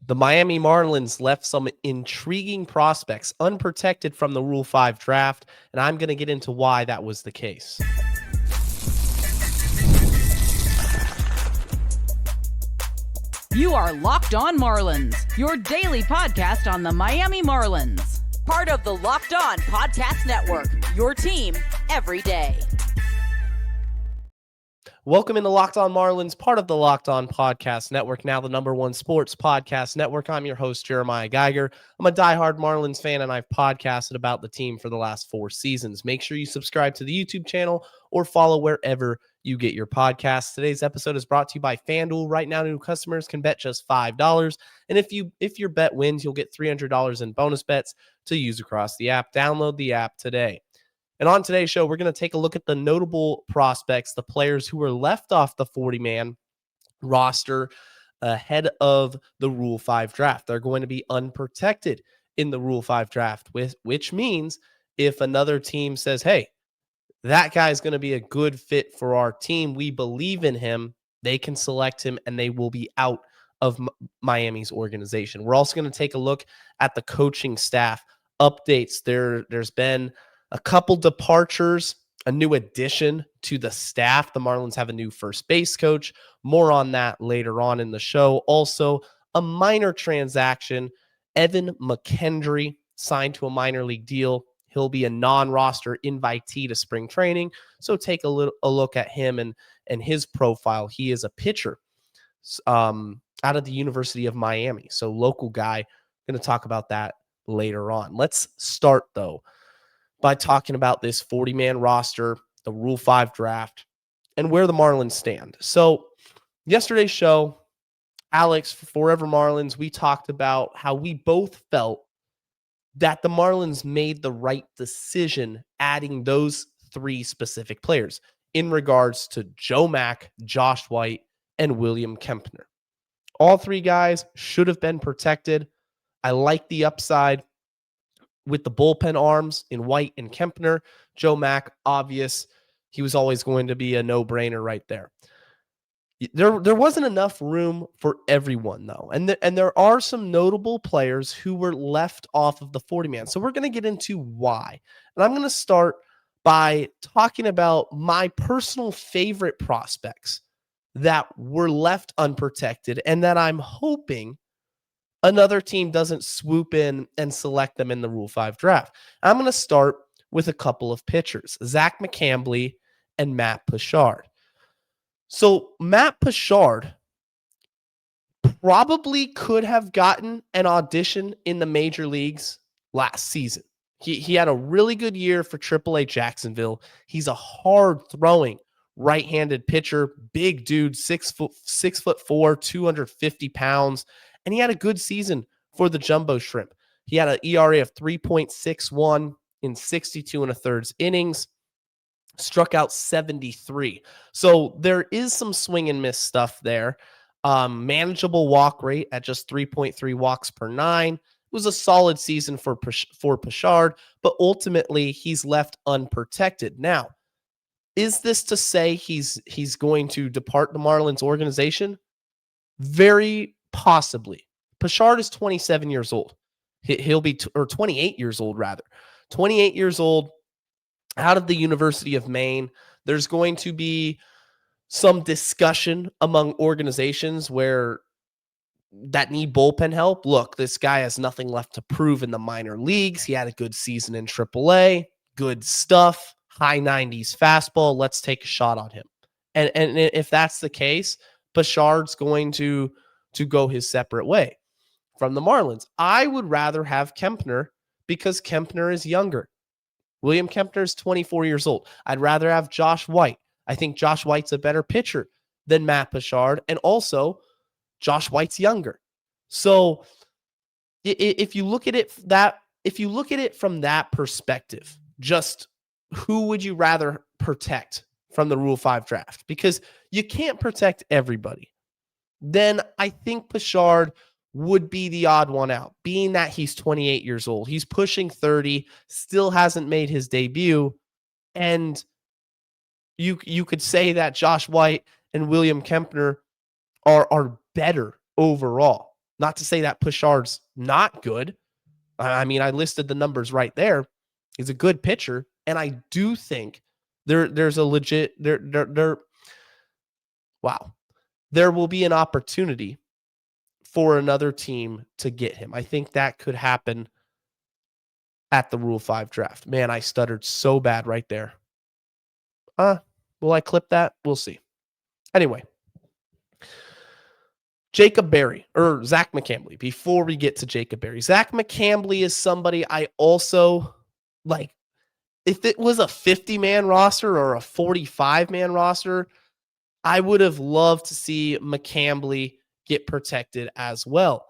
The Miami Marlins left some intriguing prospects unprotected from the Rule 5 draft, and I'm going to get into why that was the case. You are Locked On Marlins, your daily podcast on the Miami Marlins. Part of the Locked On Podcast Network, your team every day. Welcome into Locked On Marlins, part of the Locked On Podcast Network, now the #1 sports podcast network. I'm your host, Jeremiah Geiger. I'm a diehard Marlins fan, and I've podcasted about the team for the last 4 seasons. Make sure you subscribe to the YouTube channel or follow wherever you get your podcasts. Today's episode is brought to you by FanDuel. Right now, new customers can bet just $5. And if your bet wins, you'll get $300 in bonus bets to use across the app. Download the app today. And on today's show, we're going to take a look at the notable prospects, the players who were left off the 40-man roster ahead of the Rule 5 draft. They're going to be unprotected in the Rule 5 draft, which means if another team says, hey, that guy's going to be a good fit for our team, we believe in him, they can select him and they will be out of Miami's organization. We're also going to take a look at the coaching staff updates. There's been a couple departures, a new addition to the staff. The Marlins have a new first base coach. More on that later on in the show. Also, a minor transaction. Evan McKendry signed to a minor league deal. He'll be a non-roster invitee to spring training. So take a look at him and his profile. He is a pitcher out of the University of Miami. So local guy. Going to talk about that later on. Let's start, though, by talking about this 40-man roster, the Rule 5 draft, and where the Marlins stand. So yesterday's show, Alex, Forever Marlins, we talked about how we both felt that the Marlins made the right decision adding those 3 specific players in regards to Joe Mack, Josh White, and William Kempner. All 3 guys should have been protected. I like the upside with the bullpen arms in White and Kempner. Joe Mack, obvious. He was always going to be a no-brainer right there. There wasn't enough room for everyone, though. And there are some notable players who were left off of the 40-man. So we're going to get into why. And I'm going to start by talking about my personal favorite prospects that were left unprotected and that I'm hoping another team doesn't swoop in and select them in the Rule 5 draft. I'm going to start with a couple of pitchers, Zach McCambley and Matt Pushard. So Matt Pushard probably could have gotten an audition in the major leagues last season. He had a really good year for AAA Jacksonville. He's a hard-throwing right-handed pitcher, big dude, 6'4", 250 pounds. And he had a good season for the Jumbo Shrimp. He had an ERA of 3.61 in 62 1/3 innings, struck out 73. So there is some swing and miss stuff there. Manageable walk rate at just 3.3 walks per 9. It was a solid season for Pushard, but ultimately he's left unprotected. Now, is this to say he's going to depart the Marlins organization? Very possibly. Pushard is 27 years old. He'll be, or 28 years old, rather. 28 years old, out of the University of Maine. There's going to be some discussion among organizations that need bullpen help. Look, this guy has nothing left to prove in the minor leagues. He had a good season in AAA. Good stuff. High 90s fastball. Let's take a shot on him. And if that's the case, Pushard's going to go his separate way from the Marlins. I would rather have Kempner because Kempner is younger. William Kempner is 24 years old. I'd rather have Josh White. I think Josh White's a better pitcher than Matt Pushard, and also Josh White's younger. So if you look at it from that perspective, just who would you rather protect from the Rule 5 draft? Because you can't protect everybody. Then I think Pushard would be the odd one out, being that he's 28 years old. He's pushing 30, still hasn't made his debut, and you could say that Josh White and William Kempner are better overall. Not to say that Pushard's not good. I mean, I listed the numbers right there. He's a good pitcher, and I do think there's a legit wow. There will be an opportunity for another team to get him. I think that could happen at the Rule 5 draft. Man, I stuttered so bad right there. Will I clip that? We'll see. Anyway, Jacob Berry or Zach McCambley. Before we get to Jacob Berry, Zach McCambley is somebody I also like. If it was a 50-man roster or a 45-man roster, I would have loved to see McCambley get protected as well.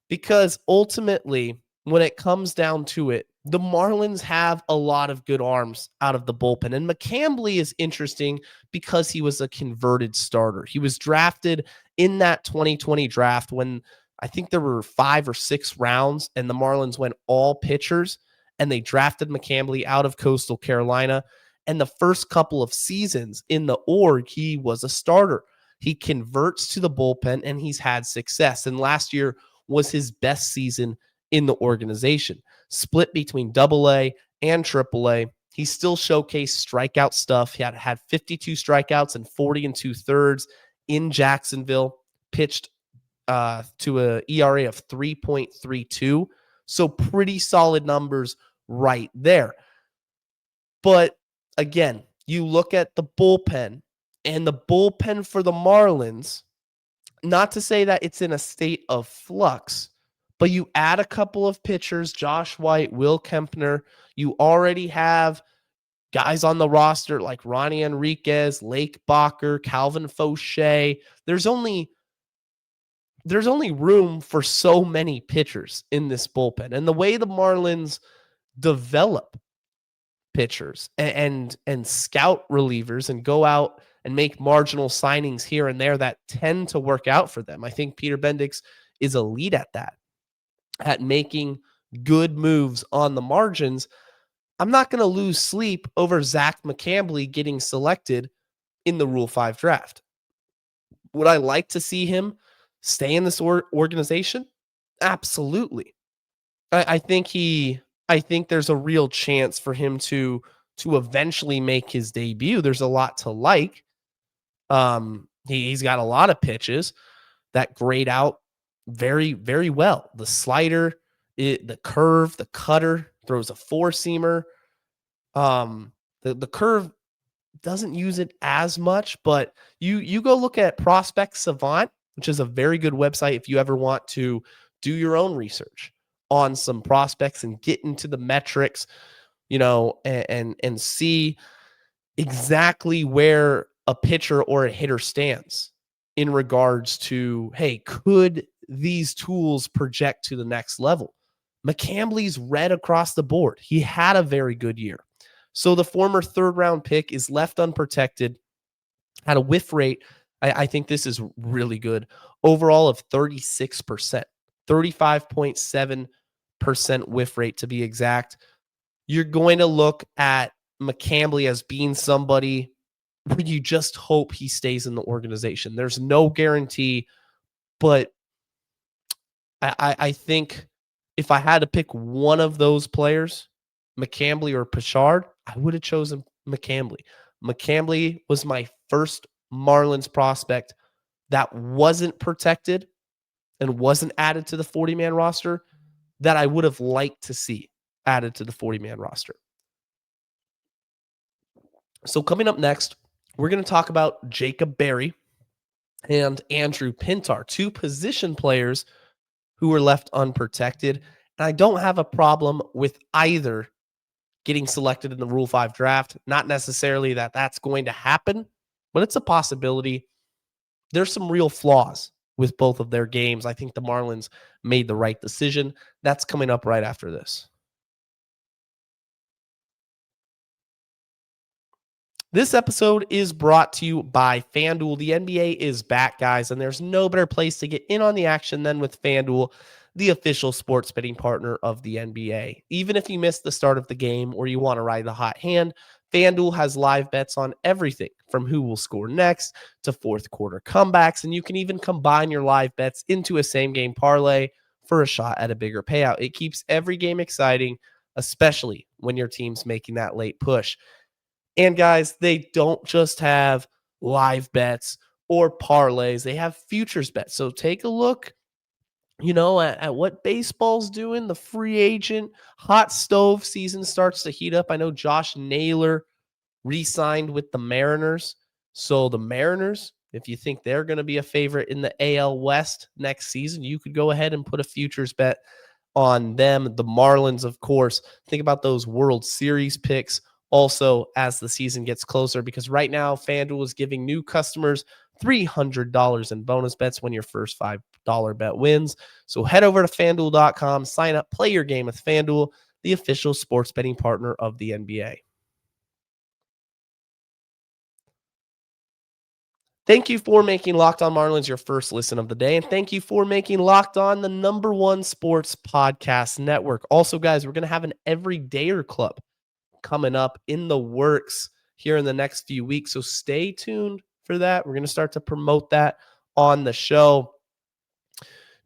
Because ultimately, when it comes down to it, the Marlins have a lot of good arms out of the bullpen. And McCambley is interesting because he was a converted starter. He was drafted in that 2020 draft when I think there were 5 or 6 rounds and the Marlins went all pitchers and they drafted McCambley out of Coastal Carolina. And the first couple of seasons in the org, he was a starter. He converts to the bullpen and he's had success. And last year was his best season in the organization. Split between AA and AAA. He still showcased strikeout stuff. He had 52 strikeouts and 40 2/3 in Jacksonville. Pitched to a ERA of 3.32. So pretty solid numbers right there. But again, you look at the bullpen, and the bullpen for the Marlins, not to say that it's in a state of flux, but you add a couple of pitchers, Josh White, Will Kempner. You already have guys on the roster like Ronnie Enriquez, Lake Bacher, Calvin Fauché. There's only room for so many pitchers in this bullpen. And the way the Marlins develop pitchers and scout relievers and go out and make marginal signings here and there that tend to work out for them. I think Peter Bendix is elite at that, at making good moves on the margins. I'm not going to lose sleep over Zach McCambley getting selected in the Rule 5 draft. Would I like to see him stay in this organization? Absolutely. I think there's a real chance for him to eventually make his debut. There's a lot to like. He's got a lot of pitches that grade out very, very well. The slider, the curve, the cutter, throws a 4-seamer. The curve doesn't use it as much, but you go look at Prospect Savant, which is a very good website if you ever want to do your own research on some prospects and get into the metrics, and see exactly where a pitcher or a hitter stands in regards to, hey, could these tools project to the next level? McCambley's red across the board. He had a very good year. So the former 3rd-round pick is left unprotected, had a whiff rate. I think this is really good. Overall of 36%, 35.7% whiff rate to be exact. You're going to look at McCambley as being somebody where you just hope he stays in the organization. There's no guarantee, but I think if I had to pick one of those players, McCambley or Pushard, I would have chosen McCambley. McCambley was my first Marlins prospect that wasn't protected and wasn't added to the 40-man roster that I would have liked to see added to the 40-man roster. So coming up next, we're going to talk about Jacob Berry and Andrew Pintar, 2 position players who were left unprotected. And I don't have a problem with either getting selected in the Rule 5 draft. Not necessarily that that's going to happen, but it's a possibility. There's some real flaws with both of their games. I think the Marlins made the right decision. That's coming up right after this. This episode is brought to you by FanDuel. The NBA is back, guys, and there's no better place to get in on the action than with FanDuel. the official sports betting partner of the NBA. Even if you missed the start of the game or you want to ride the hot hand, FanDuel has live bets on everything from who will score next to fourth quarter comebacks, and you can even combine your live bets into a same game parlay for a shot at a bigger payout. It keeps every game exciting, especially when your team's making that late push. And guys, they don't just have live bets or parlays, they have futures bets. So take a look at what baseball's doing. The free agent hot stove season starts to heat up. I know Josh Naylor re-signed with the Mariners. So the Mariners, if you think they're going to be a favorite in the AL West next season, you could go ahead and put a futures bet on them. The Marlins, of course, think about those World Series picks also as the season gets closer, because right now FanDuel is giving new customers $300 in bonus bets when your first $5 bet wins. So head over to FanDuel.com, sign up, play your game with FanDuel, the official sports betting partner of the NBA. Thank you for making Locked On Marlins your first listen of the day, and thank you for making Locked On the #1 sports podcast network. Also, guys, we're going to have an Everydayer Club coming up in the works here in the next few weeks, so stay tuned for that. We're going to start to promote that on the show.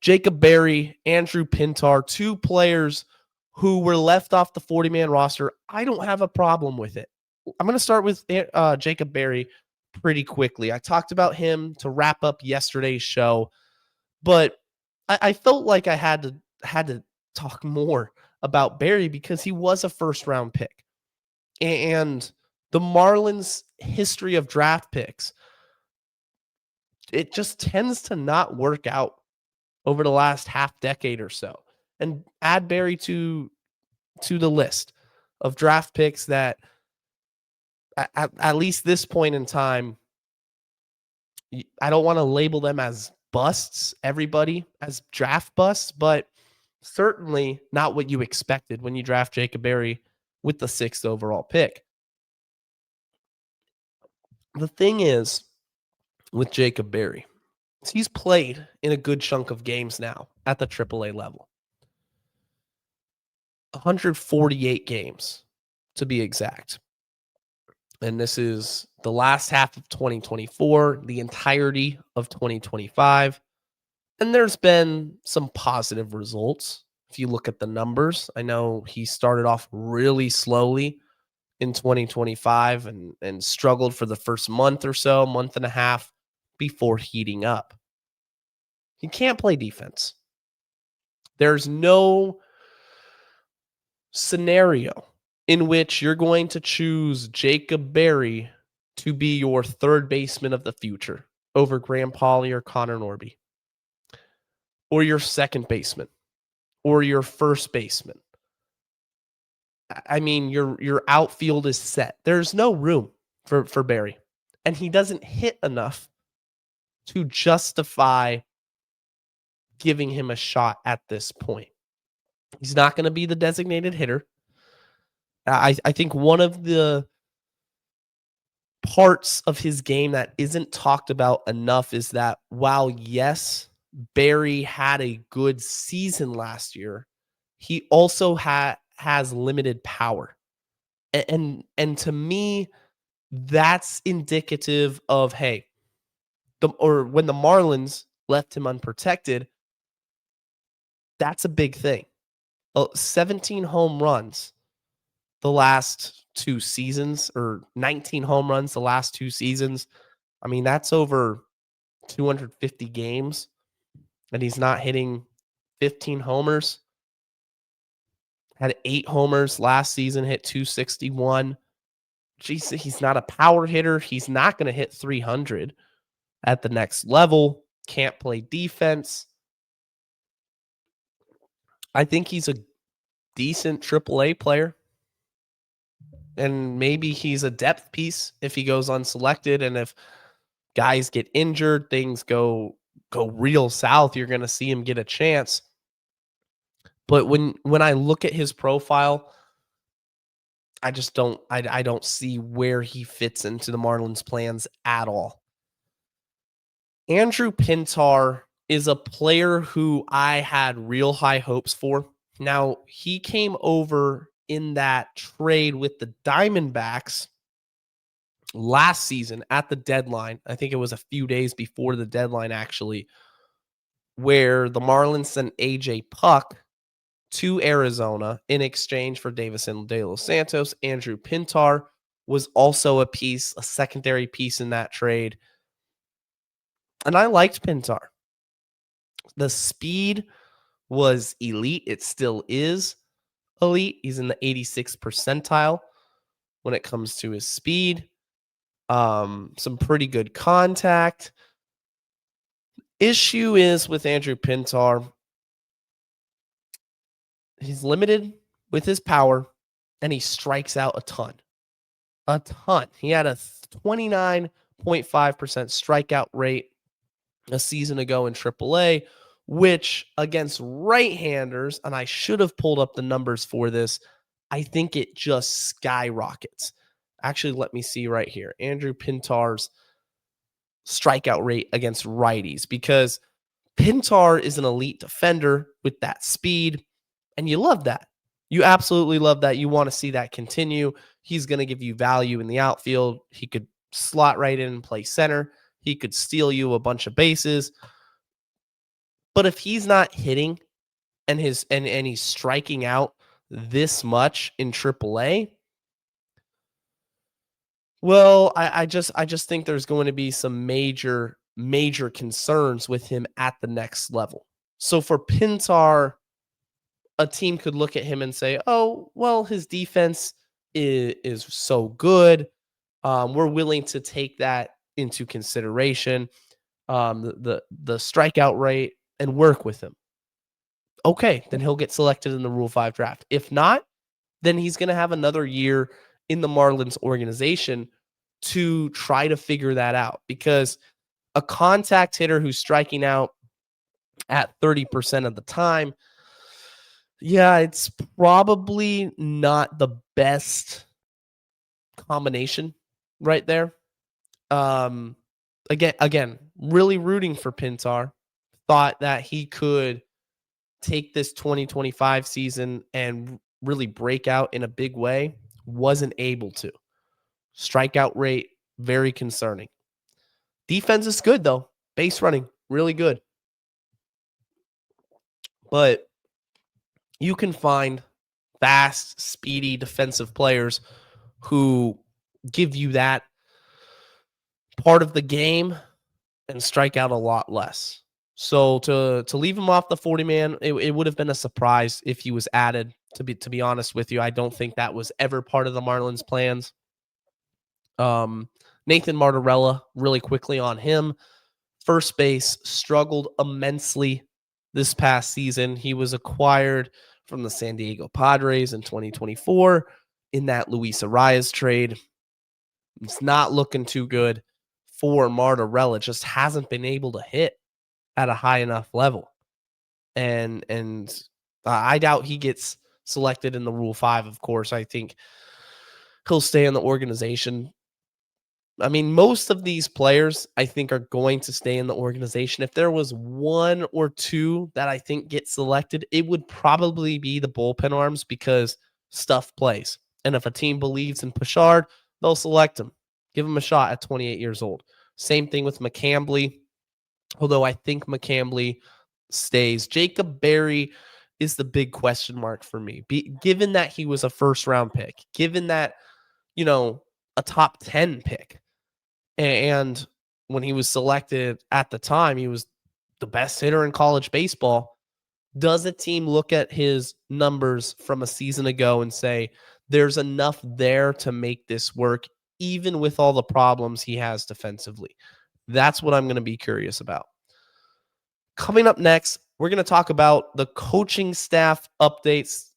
Jacob Berry, Andrew Pintar, 2 players who were left off the 40-man roster. I don't have a problem with it. I'm going to start with Jacob Berry pretty quickly. I talked about him to wrap up yesterday's show, but I felt like I had to talk more about Berry because he was a first-round pick. And the Marlins' history of draft picks, it just tends to not work out over the last half decade or so. And add Berry to the list of draft picks that at least this point in time, I don't want to label them as busts, everybody as draft busts, but certainly not what you expected when you draft Jacob Berry with the 6th overall pick. The thing is with Jacob Berry, he's played in a good chunk of games now at the AAA level. 148 games to be exact. And this is the last half of 2024, the entirety of 2025. And there's been some positive results. If you look at the numbers, I know he started off really slowly in 2025 and struggled for the first month or so, month and a half before heating up. He can't play defense. There's no scenario in which you're going to choose Jacob Berry to be your third baseman of the future over Graham Pauley or Connor Norby, or your second baseman, or your first baseman. I mean, your outfield is set. There's no room for Berry, and he doesn't hit enough to justify giving him a shot at this point. He's not going to be the designated hitter. I think one of the parts of his game that isn't talked about enough is that while, yes, Berry had a good season last year, he also has limited power. And to me, that's indicative of, hey, when the Marlins left him unprotected, that's a big thing. 17 home runs the last 2 seasons, or 19 home runs the last 2 seasons. I mean, that's over 250 games, and he's not hitting 15 homers. Had 8 homers last season, hit 261. Jeez, he's not a power hitter. He's not going to hit 300 at the next level. Can't play defense. I think he's a decent AAA player. And maybe he's a depth piece if he goes unselected. And if guys get injured, things go real south, you're going to see him get a chance. But when I look at his profile, I just don't see where he fits into the Marlins plans at all. Andrew Pintar is a player who I had real high hopes for. Now, he came over in that trade with the Diamondbacks last season at the deadline. I think it was a few days before the deadline, actually, where the Marlins sent AJ Puck to Arizona in exchange for Davison De Los Santos. Andrew Pintar was also a secondary piece in that trade. And I liked Pintar. The speed was elite. It still is elite. He's in the 86th percentile when it comes to his speed. Some pretty good contact. Issue is with Andrew Pintar, he's limited with his power, and he strikes out a ton. A ton. He had a 29.5% strikeout rate a season ago in AAA, which against right-handers, and I should have pulled up the numbers for this, I think it just skyrockets. Actually, let me see right here. Andrew Pintar's strikeout rate against righties, because Pintar is an elite defender with that speed, and you love that. You absolutely love that. You want to see that continue. He's going to give you value in the outfield. He could slot right in and play center. He could steal you a bunch of bases. But if he's not hitting and he's striking out this much in AAA, well, I just think there's going to be some major concerns with him at the next level. So for Pintar, a team could look at him and say, "Oh, well, his defense is so good. We're willing to take that into consideration, the strikeout rate, and work with him." Okay, then he'll get selected in the Rule 5 draft. If not, then he's going to have another year in the Marlins organization to try to figure that out, because a contact hitter who's striking out at 30% of the time, yeah, it's probably not the best combination right there. Again, really rooting for Pintar. Thought that he could take this 2025 season and really break out in a big way. Wasn't able to. Strikeout rate, very concerning. Defense is good, though. Base running, really good. But you can find fast, speedy defensive players who give you that part of the game and strike out a lot less. So to leave him off the 40-man, it would have been a surprise if he was added. To be honest with you, I don't think that was ever part of the Marlins' plans. Nathan Martorella, really quickly on him. First base, struggled immensely this past season. He was acquired from the San Diego Padres in 2024 in that Luis Arias trade. It's not looking too good for Martorella. Just hasn't been able to hit at a high enough level. And I doubt he gets selected in the Rule 5, of course. I think he'll stay in the organization. I mean, most of these players, I think, are going to stay in the organization. If there was one or two that I think get selected, it would probably be the bullpen arms, because stuff plays. And if a team believes in Pushard, they'll select him. Give him a shot at 28 years old. Same thing with McCambley, although I think McCambley stays. Jacob Berry is the big question mark for me, given that he was a first-round pick, given that, a top 10 pick. And when he was selected at the time, he was the best hitter in college baseball. Does a team look at his numbers from a season ago and say, there's enough there to make this work, even with all the problems he has defensively? That's what I'm going to be curious about. Coming up next, we're going to talk about the coaching staff updates.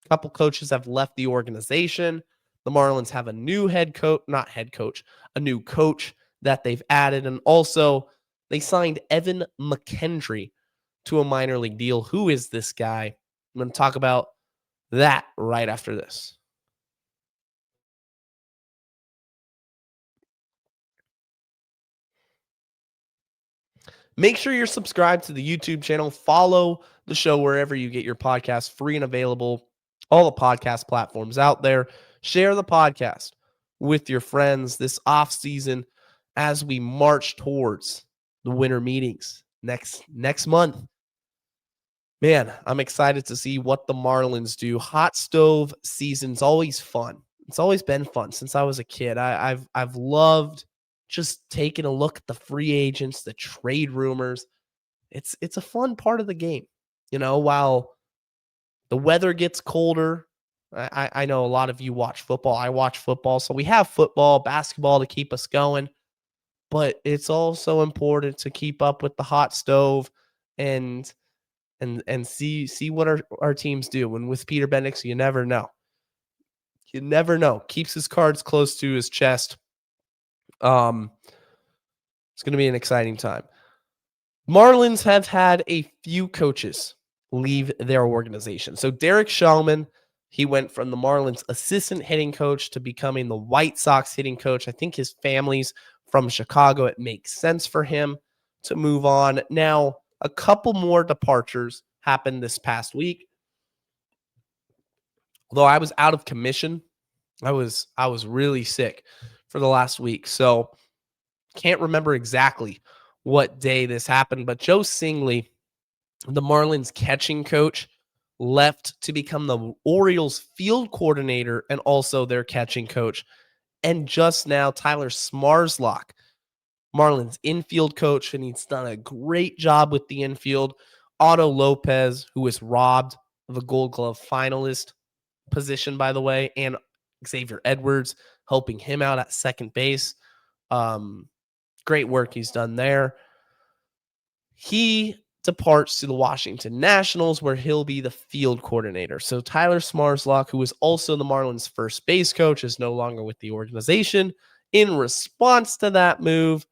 A couple coaches have left the organization. The Marlins have a new a new coach that they've added. And also, they signed Evan McKendry to a minor league deal. Who is this guy? I'm going to talk about that right after this. Make sure you're subscribed to the YouTube channel. Follow the show wherever you get your podcasts, free and available. All the podcast platforms out there. Share the podcast with your friends this off season as we march towards the winter meetings next month. Man, I'm excited to see what the Marlins do. Hot stove season's always fun. It's always been fun since I was a kid. I've loved just taking a look at the free agents, the trade rumors. It's a fun part of the game. While the weather gets colder, I know a lot of you watch football. I watch football, so we have football, basketball to keep us going. But it's also important to keep up with the hot stove and see what our teams do. And with Peter Bendix, you never know. You never know. Keeps his cards close to his chest. It's going to be an exciting time. Marlins have had a few coaches leave their organization. So Derek Shulman, he went from the Marlins assistant hitting coach to becoming the White Sox hitting coach. I think his family's from Chicago. It makes sense for him to move on. Now, a couple more departures happened this past week. Although I was out of commission, I was really sick for the last week. So can't remember exactly what day this happened, but Joe Singley, the Marlins catching coach, left to become the Orioles field coordinator and also their catching coach. And just now, Tyler Smarslok, Marlins infield coach, and he's done a great job with the infield. Otto Lopez, who was robbed of a Gold Glove finalist position, by the way, and Xavier Edwards helping him out at second base. Great work he's done there. He departs to the Washington Nationals, where he'll be the field coordinator. So Tyler Smarslok, who is also the Marlins first base coach, is no longer with the organization. In response to that move,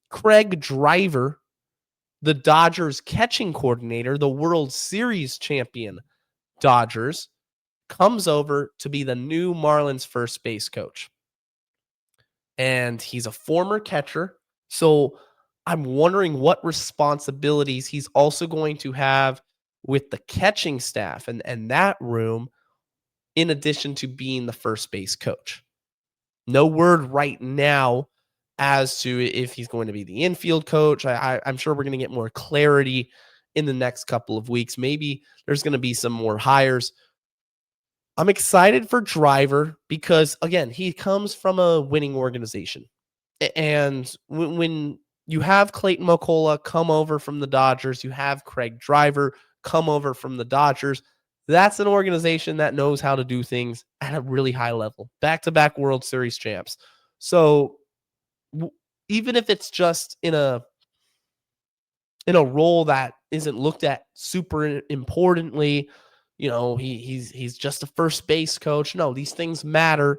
Craig Driver, the Dodgers catching coordinator, the World Series champion Dodgers, comes over to be the new Marlins first base coach. And he's a former catcher. So I'm wondering what responsibilities he's also going to have with the catching staff and that room, in addition to being the first base coach. No word right now as to if he's going to be the infield coach. I'm sure we're going to get more clarity in the next couple of weeks. Maybe there's going to be some more hires. I'm excited for Driver because, again, he comes from a winning organization. And when you have Clayton McCullough come over from the Dodgers, you have Craig Driver come over from the Dodgers, that's an organization that knows how to do things at a really high level. Back-to-back World Series champs. So even if it's just in a role that isn't looked at super importantly, he's just a first base coach. No, these things matter.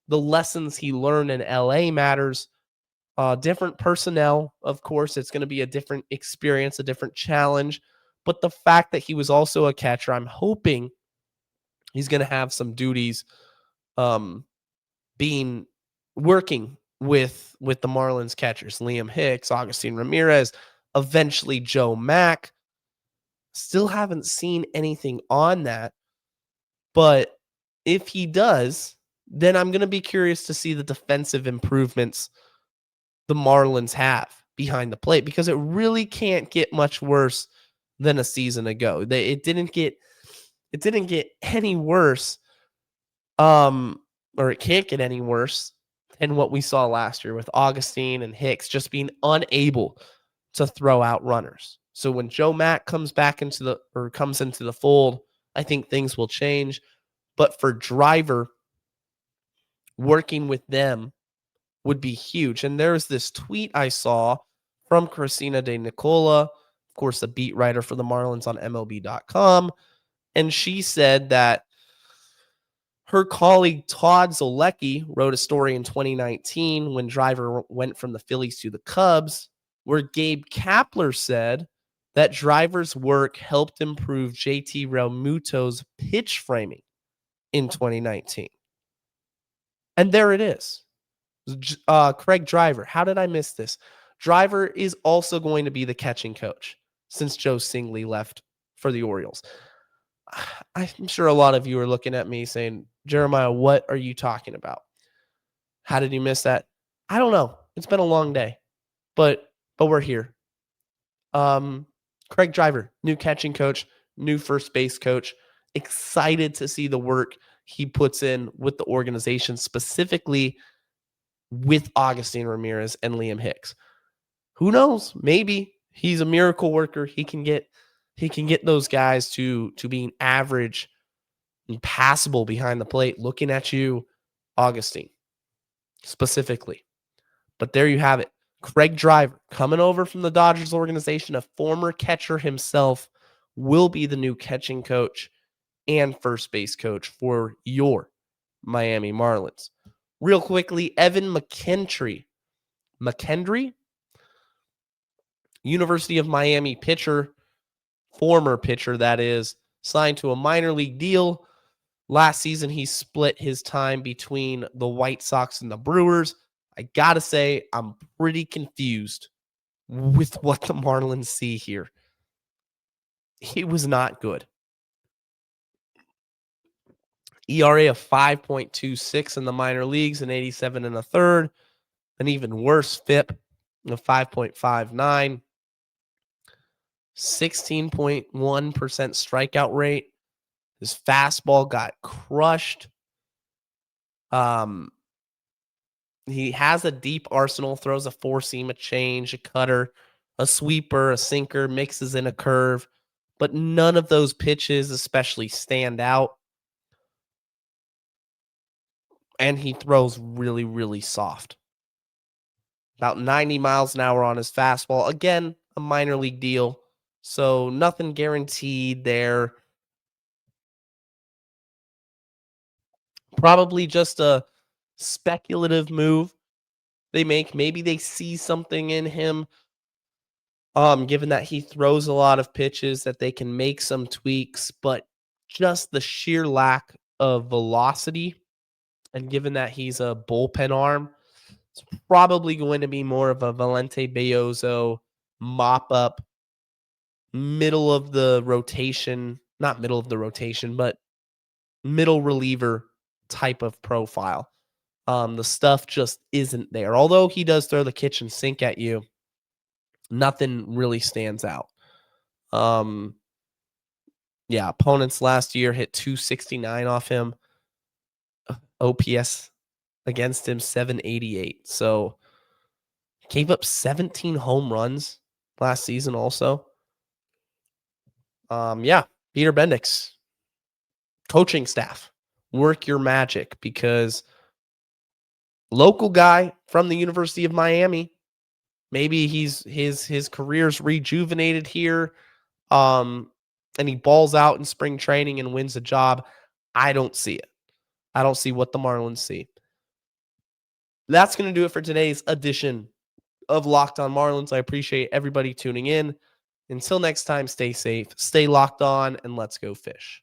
The lessons he learned in LA matters. Different personnel, of course. It's going to be a different experience, a different challenge. But the fact that he was also a catcher, I'm hoping he's going to have some duties working with the Marlins catchers, Liam Hicks, Augustine Ramirez, eventually Joe Mack. Still haven't seen anything on that. But if he does, then I'm going to be curious to see the defensive improvements the Marlins have behind the plate, because it really can't get much worse than a season ago. It didn't get any worse, or it can't get any worse than what we saw last year with Augustine and Hicks just being unable to throw out runners. So when Joe Mack comes into the fold, I think things will change. But for Driver, working with them would be huge. And there's this tweet I saw from Christina De Nicola, of course, the beat writer for the Marlins on MLB.com. And she said that her colleague Todd Zolecki wrote a story in 2019 when Driver went from the Phillies to the Cubs, where Gabe Kapler said that Driver's work helped improve JT Realmuto's pitch framing in 2019. And there it is. Craig Driver. How did I miss this? Driver is also going to be the catching coach since Joe Singley left for the Orioles. I'm sure a lot of you are looking at me saying, Jeremiah, what are you talking about? How did you miss that? I don't know. It's been a long day, but we're here. Craig Driver, new catching coach, new first base coach. Excited to see the work he puts in with the organization, specifically with Augustine Ramirez and Liam Hicks. Who knows? Maybe he's a miracle worker. He can get those guys to being average and passable behind the plate. Looking at you, Augustine, specifically. But there you have it. Craig Driver, coming over from the Dodgers organization, a former catcher himself, will be the new catching coach and first base coach for your Miami Marlins. Real quickly, Evan McKendry, University of Miami pitcher, former pitcher that is, signed to a minor league deal. Last season, he split his time between the White Sox and the Brewers. I got to say, I'm pretty confused with what the Marlins see here. He was not good. ERA of 5.26 in the minor leagues, an 87 and a third. An even worse FIP of 5.59. 16.1% strikeout rate. His fastball got crushed. He has a deep arsenal, throws a four-seam, a change, a cutter, a sweeper, a sinker, mixes in a curve, but none of those pitches especially stand out. And he throws really, really soft. About 90 miles an hour on his fastball. Again, a minor league deal, so nothing guaranteed there. Probably just a speculative move they make. Maybe they see something in him, given that he throws a lot of pitches, that they can make some tweaks, but just the sheer lack of velocity, and given that he's a bullpen arm, it's probably going to be more of a Valente Belloso mop-up, middle of the rotation, not middle of the rotation, but middle reliever type of profile. The stuff just isn't there. Although he does throw the kitchen sink at you, nothing really stands out. Opponents last year hit 269 off him. OPS against him, 788. So gave up 17 home runs last season also. Peter Bendix, coaching staff, work your magic, because local guy from the University of Miami, maybe his career's rejuvenated here, and he balls out in spring training and wins a job. I don't see it. I don't see what the Marlins see. That's going to do it for today's edition of Locked On Marlins. I appreciate everybody tuning in. Until next time, stay safe, stay locked on, and let's go fish.